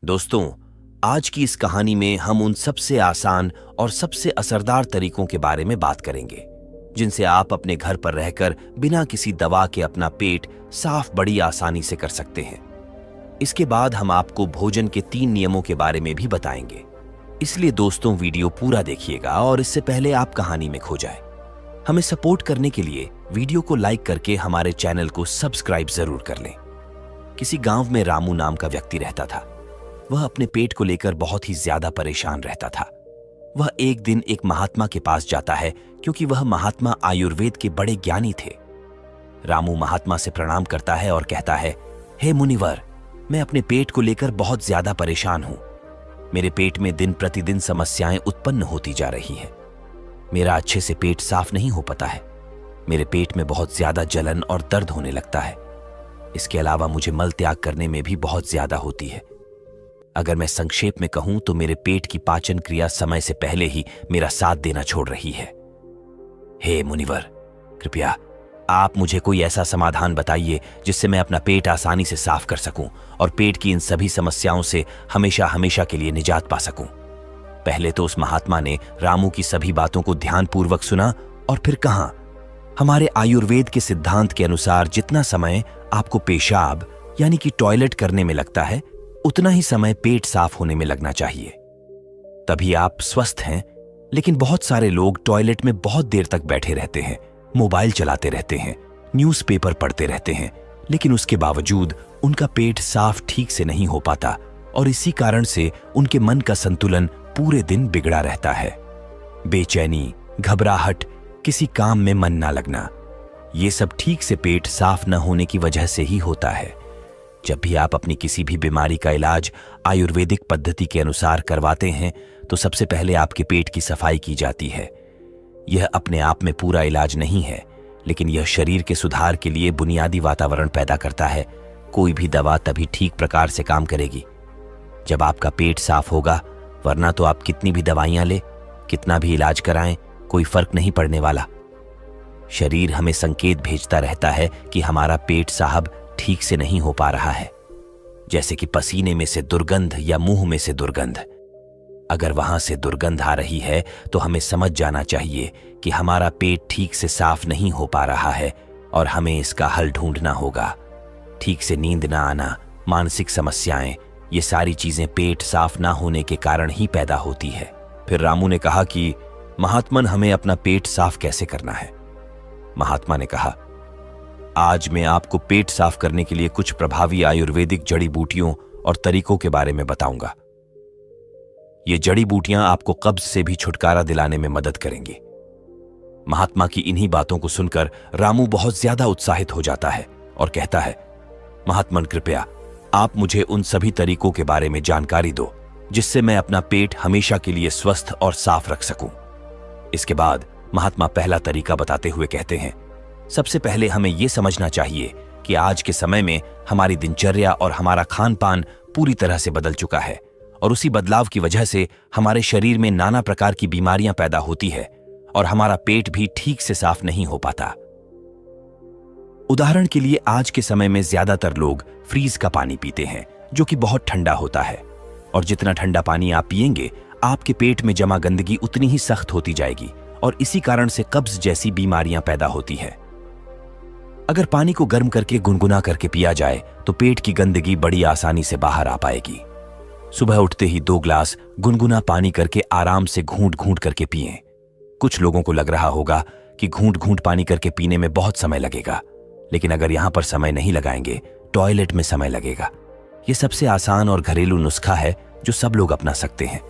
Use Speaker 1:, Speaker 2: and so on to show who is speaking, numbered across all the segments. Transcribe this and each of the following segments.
Speaker 1: दोस्तों, आज की इस कहानी में हम उन सबसे आसान और सबसे असरदार तरीकों के बारे में बात करेंगे जिनसे आप अपने घर पर रहकर बिना किसी दवा के अपना पेट साफ बड़ी आसानी से कर सकते हैं। इसके बाद हम आपको भोजन के 3 नियमों के बारे में भी बताएंगे। इसलिए दोस्तों, वीडियो पूरा देखिएगा और इससे पहले आप कहानी में खो जाए। हमें सपोर्ट करने के लिए वीडियो को लाइक करके हमारे चैनल को सब्सक्राइब जरूर कर लें। किसी गांव में रामू नाम का व्यक्ति रहता था। वह अपने पेट को लेकर बहुत ही ज्यादा परेशान रहता था। वह एक दिन एक महात्मा के पास जाता है क्योंकि वह महात्मा आयुर्वेद के बड़े ज्ञानी थे। रामू महात्मा से प्रणाम करता है और कहता है, हे मुनिवर, मैं अपने पेट को लेकर बहुत ज्यादा परेशान हूं। मेरे पेट में दिन प्रतिदिन समस्याएं उत्पन्न होती जा रही हैं। मेरा अच्छे से पेट साफ नहीं हो पाता है। मेरे पेट में बहुत ज्यादा जलन और दर्द होने लगता है। इसके अलावा मुझे मल त्याग करने में भी बहुत ज्यादा होती है। अगर मैं संक्षेप में कहूं तो मेरे पेट की पाचन क्रिया समय से पहले ही मेरा साथ देना छोड़ रही है। हे मुनिवर, कृपया आप मुझे कोई ऐसा समाधान बताइए जिससे मैं अपना पेट आसानी से साफ कर सकूं और पेट की इन सभी समस्याओं से हमेशा हमेशा के लिए निजात पा सकूं। पहले तो उस महात्मा ने रामू की सभी बातों को ध्यानपूर्वक सुना और फिर कहा, हमारे आयुर्वेद के सिद्धांत के अनुसार जितना समय आपको पेशाब यानी कि टॉयलेट करने में लगता है, उतना ही समय पेट साफ होने में लगना चाहिए। तभी आप स्वस्थ हैं। लेकिन बहुत सारे लोग टॉयलेट में बहुत देर तक बैठे रहते हैं, मोबाइल चलाते रहते हैं, न्यूज़पेपर पढ़ते रहते हैं, लेकिन उसके बावजूद उनका पेट साफ ठीक से नहीं हो पाता और इसी कारण से उनके मन का संतुलन पूरे दिन बिगड़ा रहता है। बेचैनी, घबराहट, किसी काम में मन ना लगना, ये सब ठीक से पेट साफ न होने की वजह से ही होता है। जब भी आप अपनी किसी भी बीमारी का इलाज आयुर्वेदिक पद्धति के अनुसार करवाते हैं तो सबसे पहले आपके पेट की सफाई की जाती है। यह अपने आप में पूरा इलाज नहीं है, लेकिन यह शरीर के सुधार के लिए बुनियादी वातावरण पैदा करता है। कोई भी दवा तभी ठीक प्रकार से काम करेगी जब आपका पेट साफ होगा, वरना तो आप कितनी भी दवाइयां ले, कितना भी इलाज कराएं, कोई फर्क नहीं पड़ने वाला। शरीर हमें संकेत भेजता रहता है कि हमारा पेट साहब ठीक से नहीं हो पा रहा है, जैसे कि पसीने में से दुर्गंध या मुंह में से दुर्गंध। अगर वहां से दुर्गंध आ रही है तो हमें समझ जाना चाहिए कि हमारा पेट ठीक से साफ नहीं हो पा रहा है और हमें इसका हल ढूंढना होगा। ठीक से नींद ना आना, मानसिक समस्याएं, ये सारी चीजें पेट साफ ना होने के कारण ही पैदा होती है। फिर रामू ने कहा कि महात्मन, हमें अपना पेट साफ कैसे करना है? महात्मा ने कहा, आज मैं आपको पेट साफ करने के लिए कुछ प्रभावी आयुर्वेदिक जड़ी बूटियों और तरीकों के बारे में बताऊंगा। ये जड़ी बूटियां आपको कब्ज से भी छुटकारा दिलाने में मदद करेंगी। महात्मा की इन्हीं बातों को सुनकर रामू बहुत ज्यादा उत्साहित हो जाता है और कहता है, महात्मन, कृपया आप मुझे उन सभी तरीकों के बारे में जानकारी दो जिससे मैं अपना पेट हमेशा के लिए स्वस्थ और साफ रख सकूं। इसके बाद महात्मा पहला तरीका बताते हुए कहते हैं, सबसे पहले हमें यह समझना चाहिए कि आज के समय में हमारी दिनचर्या और हमारा खान पान पूरी तरह से बदल चुका है और उसी बदलाव की वजह से हमारे शरीर में नाना प्रकार की बीमारियां पैदा होती है और हमारा पेट भी ठीक से साफ नहीं हो पाता। उदाहरण के लिए आज के समय में ज्यादातर लोग फ्रीज का पानी पीते हैं जो कि बहुत ठंडा होता है, और जितना ठंडा पानी आप पिएंगे आपके पेट में जमा गंदगी उतनी ही सख्त होती जाएगी और इसी कारण से कब्ज जैसी बीमारियां पैदा होती है। अगर पानी को गर्म करके गुनगुना करके पिया जाए तो पेट की गंदगी बड़ी आसानी से बाहर आ पाएगी। सुबह उठते ही 2 ग्लास गुनगुना पानी करके आराम से घूंट घूंट करके पिएं। कुछ लोगों को लग रहा होगा कि घूंट घूंट पानी करके पीने में बहुत समय लगेगा, लेकिन अगर यहां पर समय नहीं लगाएंगे, टॉयलेट में समय लगेगा। यह सबसे आसान और घरेलू नुस्खा है जो सब लोग अपना सकते हैं।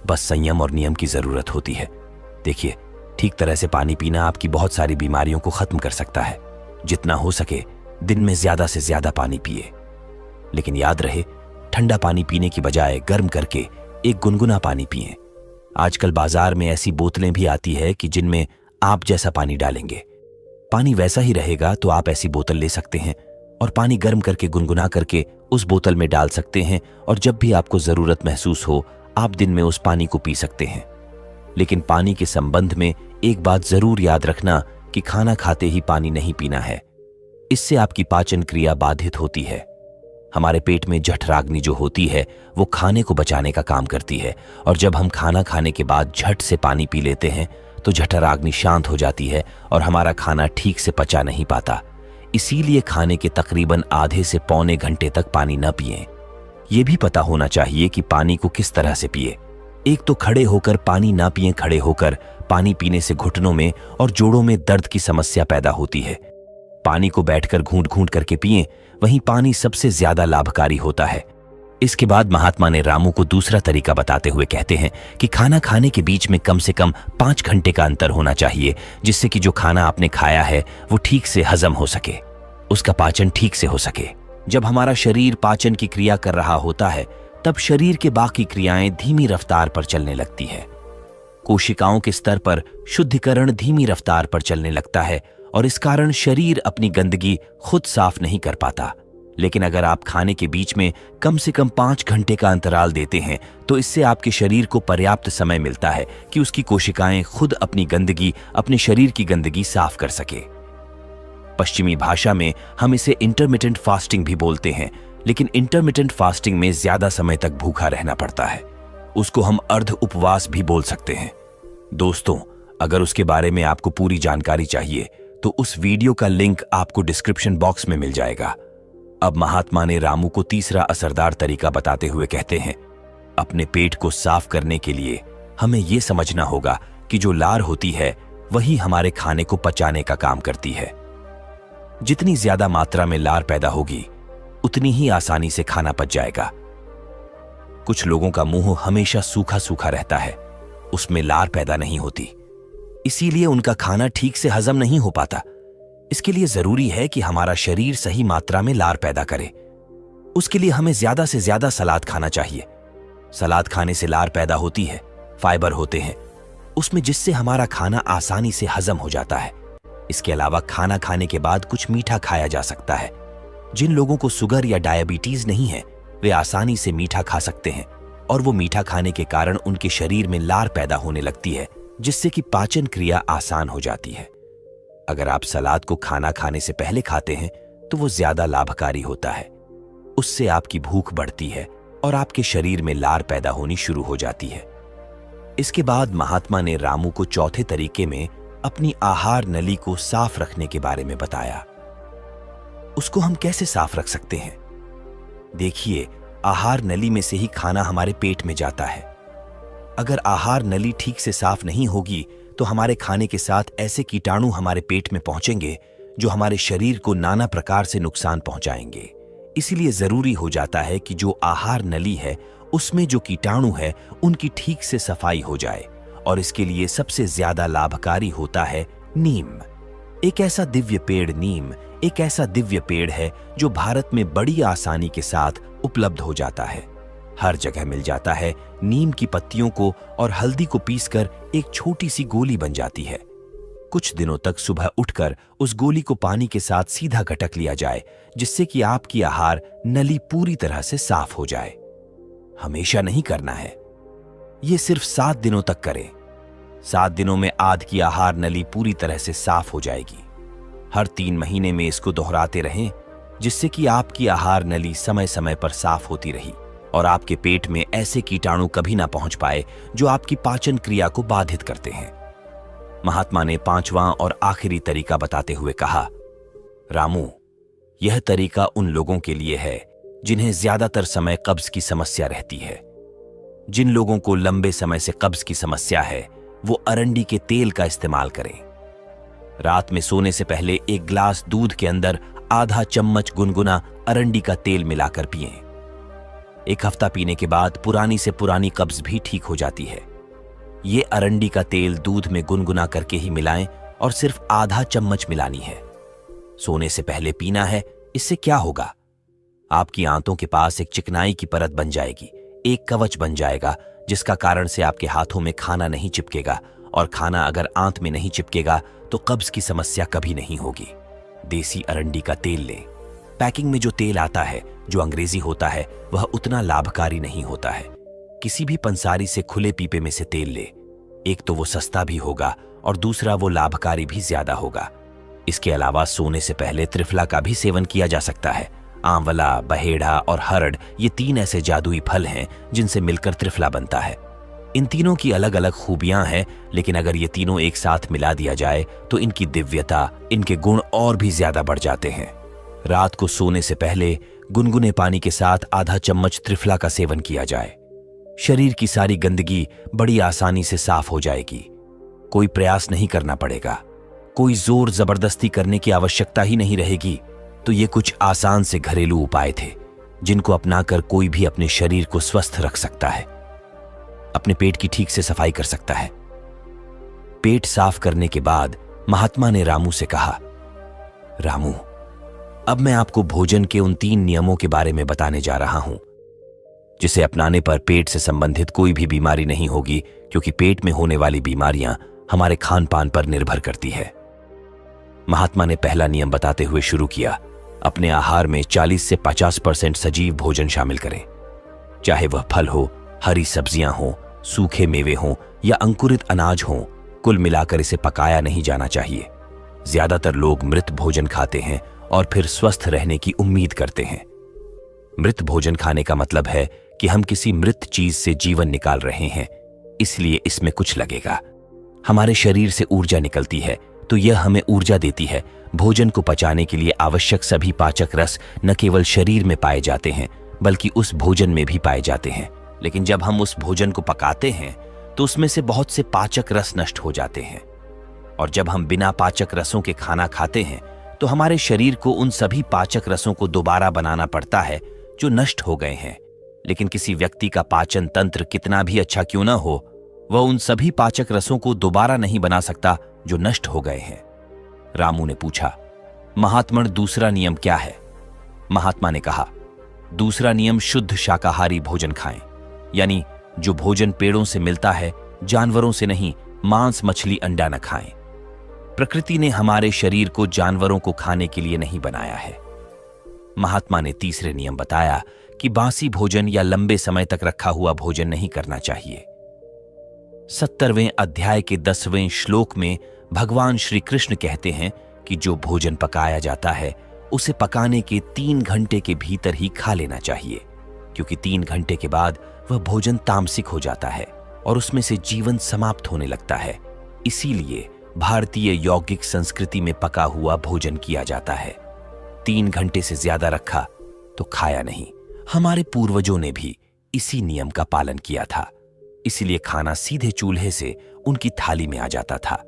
Speaker 1: बस संयम और नियम की जरूरत होती है। देखिए, ठीक तरह से पानी पीना आपकी बहुत सारी बीमारियों को खत्म कर सकता है। जितना हो सके दिन में ज्यादा से ज्यादा पानी पिए, लेकिन याद रहे, ठंडा पानी पीने की बजाय गर्म करके एक गुनगुना पानी पिएं। आजकल बाजार में ऐसी बोतलें भी आती है कि जिनमें आप जैसा पानी डालेंगे, पानी वैसा ही रहेगा, तो आप ऐसी बोतल ले सकते हैं और पानी गर्म करके गुनगुना करके उस बोतल में डाल सकते हैं और जब भी आपको जरूरत महसूस हो आप दिन में उस पानी को पी सकते हैं। लेकिन पानी के संबंध में एक बात जरूर याद रखना कि खाना खाते ही पानी नहीं पीना है। इससे आपकी पाचन क्रिया बाधित होती है। हमारे पेट में जठराग्नि जो होती है वो खाने को बचाने का काम करती है, और जब हम खाना खाने के बाद झट से पानी पी लेते हैं तो जठराग्नि शांत हो जाती है और हमारा खाना ठीक से पचा नहीं पाता। इसीलिए खाने के तकरीबन आधे से पौने घंटे तक पानी न पिएं। ये भी पता होना चाहिए कि पानी को किस तरह से पिए। एक तो खड़े होकर पानी ना पिएं। खड़े होकर पानी पीने से घुटनों में और जोड़ों में दर्द की समस्या पैदा होती है। पानी को बैठकर घूंट घूंट करके पिएं, वहीं पानी सबसे ज्यादा लाभकारी होता है। इसके बाद महात्मा ने रामू को दूसरा तरीका बताते हुए कहते हैं कि खाना खाने के बीच में कम से कम 5 घंटे का अंतर होना चाहिए, जिससे कि जो खाना आपने खाया है वो ठीक से हजम हो सके, उसका पाचन ठीक से हो सके। जब हमारा शरीर पाचन की क्रिया कर रहा होता है तब शरीर के बाकी क्रियाएं धीमी रफ्तार पर चलने लगती है। कोशिकाओं के स्तर पर शुद्धिकरण धीमी रफ्तार पर चलने लगता है और इस कारण शरीर अपनी गंदगी खुद साफ नहीं कर पाता। लेकिन अगर आप खाने के बीच में कम से कम 5 घंटे का अंतराल देते हैं तो इससे आपके शरीर को पर्याप्त समय मिलता है कि उसकी कोशिकाएं खुद अपनी गंदगी, अपने शरीर की गंदगी साफ कर सके। पश्चिमी भाषा में हम इसे इंटरमिटेंट फास्टिंग भी बोलते हैं, लेकिन इंटरमिटेंट फास्टिंग में ज्यादा समय तक भूखा रहना पड़ता है। उसको हम अर्ध उपवास भी बोल सकते हैं। दोस्तों, अगर उसके बारे में आपको पूरी जानकारी चाहिए तो उस वीडियो का लिंक आपको डिस्क्रिप्शन बॉक्स में मिल जाएगा। अब महात्मा ने रामू को तीसरा असरदार तरीका बताते हुए कहते हैं, अपने पेट को साफ करने के लिए हमें यह समझना होगा कि जो लार होती है वही हमारे खाने को पचाने का काम करती है। जितनी ज्यादा मात्रा में लार पैदा होगी उतनी ही आसानी से खाना पच जाएगा। कुछ लोगों का मुंह हमेशा सूखा सूखा रहता है, उसमें लार पैदा नहीं होती, इसीलिए उनका खाना ठीक से हजम नहीं हो पाता। इसके लिए जरूरी है कि हमारा शरीर सही मात्रा में लार पैदा करे। उसके लिए हमें ज्यादा से ज्यादा सलाद खाना चाहिए। सलाद खाने से लार पैदा होती है, फाइबर होते हैं उसमें, जिससे हमारा खाना आसानी से हजम हो जाता है। इसके अलावा खाना खाने के बाद कुछ मीठा खाया जा सकता है। जिन लोगों को शुगर या डायबिटीज नहीं है वे आसानी से मीठा खा सकते हैं, और वो मीठा खाने के कारण उनके शरीर में लार पैदा होने लगती है, जिससे कि पाचन क्रिया आसान हो जाती है। अगर आप सलाद को खाना खाने से पहले खाते हैं तो वो ज्यादा लाभकारी होता है। उससे आपकी भूख बढ़ती है और आपके शरीर में लार पैदा होनी शुरू हो जाती है। इसके बाद महात्मा ने रामू को चौथे तरीके में अपनी आहार नली को साफ रखने के बारे में बताया। उसको हम कैसे साफ रख सकते हैं? देखिए, आहार नली में से ही खाना हमारे पेट में जाता है। अगर आहार नली ठीक से साफ नहीं होगी तो हमारे खाने के साथ ऐसे कीटाणु हमारे पेट में पहुंचेंगे जो हमारे शरीर को नाना प्रकार से नुकसान पहुंचाएंगे। इसीलिए जरूरी हो जाता है कि जो आहार नली है उसमें जो कीटाणु है उनकी ठीक से सफाई हो जाए, और इसके लिए सबसे ज्यादा लाभकारी होता है नीम। एक ऐसा दिव्य पेड़ नीम एक ऐसा दिव्य पेड़ है जो भारत में बड़ी आसानी के साथ उपलब्ध हो जाता है। हर जगह मिल जाता है। नीम की पत्तियों को और हल्दी को पीसकर एक छोटी सी गोली बन जाती है। कुछ दिनों तक सुबह उठकर उस गोली को पानी के साथ सीधा गटक लिया जाए, जिससे कि आपकी आहार नली पूरी तरह से साफ हो जाए। हमेशा नहीं करना है, ये सिर्फ 7 दिनों तक करें। 7 दिनों में आपकी आहार नली पूरी तरह से साफ हो जाएगी। हर 3 महीने में इसको दोहराते रहें, जिससे कि आपकी आहार नली समय समय पर साफ होती रही और आपके पेट में ऐसे कीटाणु कभी ना पहुंच पाए जो आपकी पाचन क्रिया को बाधित करते हैं। महात्मा ने 5वां और आखिरी तरीका बताते हुए कहा, रामू, यह तरीका उन लोगों के लिए है जिन्हें ज्यादातर समय कब्ज की समस्या रहती है। जिन लोगों को लंबे समय से कब्ज की समस्या है वो अरंडी के तेल का इस्तेमाल करें। रात में सोने से पहले 1 गिलास दूध के अंदर आधा चम्मच गुनगुना अरंडी का तेल मिलाकर पिएं। 1 हफ्ता पीने के बाद पुरानी से पुरानी कब्ज भी ठीक हो जाती है। ये अरंडी का तेल दूध में गुनगुना करके ही मिलाएं और सिर्फ आधा चम्मच मिलानी है। सोने से पहले पीना है। इससे क्या होगा? आपकी आंतों के पास एक चिकनाई की परत बन जाएगी, एक कवच बन जाएगा, जिसका कारण से आपके हाथों में खाना नहीं चिपकेगा, और खाना अगर आंत में नहीं चिपकेगा तो कब्ज की समस्या कभी नहीं होगी। देसी अरंडी का तेल लें। पैकिंग में जो तेल आता है, जो अंग्रेजी होता है, वह उतना लाभकारी नहीं होता है। किसी भी पंसारी से खुले पीपे में से तेल ले। एक तो वो सस्ता भी होगा और दूसरा वो लाभकारी भी ज्यादा होगा। इसके अलावा सोने से पहले त्रिफला का भी सेवन किया जा सकता है। आंवला, बहेड़ा और हरड़ ये 3 ऐसे जादुई फल हैं जिनसे मिलकर त्रिफला बनता है। इन तीनों की अलग अलग खूबियां हैं, लेकिन अगर ये तीनों एक साथ मिला दिया जाए तो इनकी दिव्यता, इनके गुण और भी ज्यादा बढ़ जाते हैं। रात को सोने से पहले गुनगुने पानी के साथ आधा चम्मच त्रिफला का सेवन किया जाए। शरीर की सारी गंदगी बड़ी आसानी से साफ हो जाएगी। कोई प्रयास नहीं करना पड़ेगा, कोई जोर जबरदस्ती करने की आवश्यकता ही नहीं रहेगी। तो ये कुछ आसान से घरेलू उपाय थे जिनको अपनाकर कोई भी अपने शरीर को स्वस्थ रख सकता है, अपने पेट की ठीक से सफाई कर सकता है। पेट साफ करने के बाद महात्मा ने रामू से कहा, रामू, अब मैं आपको भोजन के उन 3 नियमों के बारे में बताने जा रहा हूं जिसे अपनाने पर पेट से संबंधित कोई भी बीमारी नहीं होगी, क्योंकि पेट में होने वाली बीमारियां हमारे खान पान पर निर्भर करती है। महात्मा ने पहला नियम बताते हुए शुरू किया, अपने आहार में 40 से 50% सजीव भोजन शामिल करें। चाहे वह फल हो, हरी सब्जियां हो, सूखे मेवे हों या अंकुरित अनाज हों, कुल मिलाकर इसे पकाया नहीं जाना चाहिए। ज्यादातर लोग मृत भोजन खाते हैं और फिर स्वस्थ रहने की उम्मीद करते हैं। मृत भोजन खाने का मतलब है कि हम किसी मृत चीज से जीवन निकाल रहे हैं, इसलिए इसमें कुछ लगेगा। हमारे शरीर से ऊर्जा निकलती है तो यह हमें ऊर्जा देती है। भोजन को पचाने के लिए आवश्यक सभी पाचक रस न केवल शरीर में पाए जाते हैं बल्कि उस भोजन में भी पाए जाते हैं। लेकिन जब हम उस भोजन को पकाते हैं तो उसमें से बहुत से पाचक रस नष्ट हो जाते हैं, और जब हम बिना पाचक रसों के खाना खाते हैं तो हमारे शरीर को उन सभी पाचक रसों को दोबारा बनाना पड़ता है जो नष्ट हो गए हैं। लेकिन किसी व्यक्ति का पाचन तंत्र कितना भी अच्छा क्यों ना हो, वह उन सभी पाचक रसों को दोबारा नहीं बना सकता जो नष्ट हो गए हैं। रामू ने पूछा, महात्मन, दूसरा नियम क्या है? महात्मा ने कहा, दूसरा नियम शुद्ध शाकाहारी भोजन खाएं, यानी जो भोजन पेड़ों से मिलता है, जानवरों से नहीं। मांस, मछली, अंडा न खाएं। प्रकृति ने हमारे शरीर को जानवरों को खाने के लिए नहीं बनाया है। महात्मा ने तीसरे नियम बताया कि बासी भोजन या लंबे समय तक रखा हुआ भोजन नहीं करना चाहिए। 70वें अध्याय के 10वें श्लोक में भगवान श्री कृष्ण कहते हैं कि जो भोजन पकाया जाता है उसे पकाने के 3 घंटे के भीतर ही खा लेना चाहिए, क्योंकि 3 घंटे के बाद वह भोजन तामसिक हो जाता है और उसमें से जीवन समाप्त होने लगता है। इसीलिए भारतीय यौगिक संस्कृति में पका हुआ भोजन किया जाता है। 3 घंटे से ज्यादा रखा तो खाया नहीं। हमारे पूर्वजों ने भी इसी नियम का पालन किया था, इसीलिए खाना सीधे चूल्हे से उनकी थाली में आ जाता था।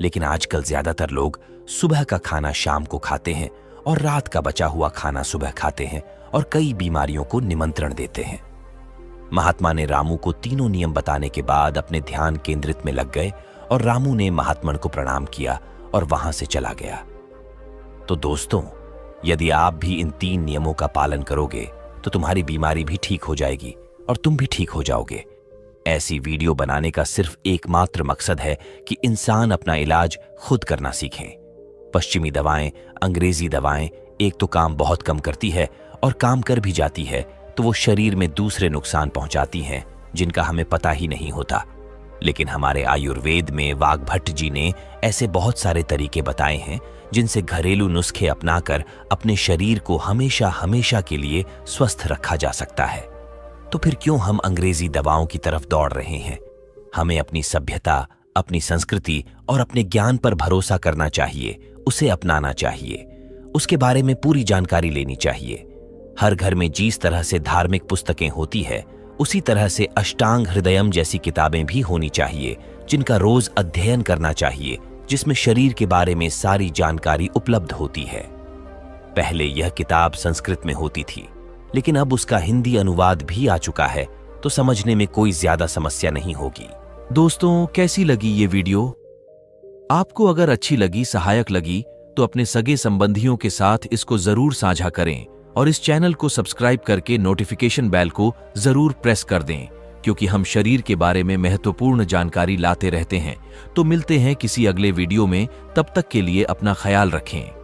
Speaker 1: लेकिन आजकल ज्यादातर लोग सुबह का खाना शाम को खाते हैं और रात का बचा हुआ खाना सुबह खाते हैं और कई बीमारियों को निमंत्रण देते हैं। महात्मा ने रामू को तीनों नियम बताने के बाद अपने ध्यान केंद्रित में लग गए और रामू ने महात्मन को प्रणाम किया और वहां से चला गया। तो दोस्तों, यदि आप भी इन 3 नियमों का पालन करोगे तो तुम्हारी बीमारी भी ठीक हो जाएगी और तुम भी ठीक हो जाओगे। ऐसी वीडियो बनाने का सिर्फ एकमात्र मकसद है कि इंसान अपना इलाज खुद करना सीखें। पश्चिमी दवाएं, अंग्रेजी दवाएं एक तो काम बहुत कम करती है और काम कर भी जाती है तो वो शरीर में दूसरे नुकसान पहुंचाती हैं जिनका हमें पता ही नहीं होता। लेकिन हमारे आयुर्वेद में वाग्भट्ट जी ने ऐसे बहुत सारे तरीके बताए हैं जिनसे घरेलू नुस्खे अपनाकर अपने शरीर को हमेशा हमेशा के लिए स्वस्थ रखा जा सकता है। तो फिर क्यों हम अंग्रेजी दवाओं की तरफ दौड़ रहे हैं? हमें अपनी सभ्यता, अपनी संस्कृति और अपने ज्ञान पर भरोसा करना चाहिए, उसे अपनाना चाहिए, उसके बारे में पूरी जानकारी लेनी चाहिए। हर घर में जिस तरह से धार्मिक पुस्तकें होती है उसी तरह से अष्टांग हृदयम जैसी किताबें भी होनी चाहिए जिनका रोज अध्ययन करना चाहिए, जिसमें शरीर के बारे में सारी जानकारी उपलब्ध होती है। पहले यह किताब संस्कृत में होती थी, लेकिन अब उसका हिंदी अनुवाद भी आ चुका है, तो समझने में कोई ज्यादा समस्या नहीं होगी।
Speaker 2: दोस्तों, कैसी लगी ये वीडियो? आपको अगर अच्छी लगी, सहायक लगी, तो अपने सगे संबंधियों के साथ इसको जरूर साझा करें और इस चैनल को सब्सक्राइब करके नोटिफिकेशन बेल को जरूर प्रेस कर दें, क्योंकि हम शरीर के बारे में महत्वपूर्ण जानकारी लाते रहते हैं। तो मिलते हैं किसी अगले वीडियो में, तब तक के लिए अपना ख्याल रखें।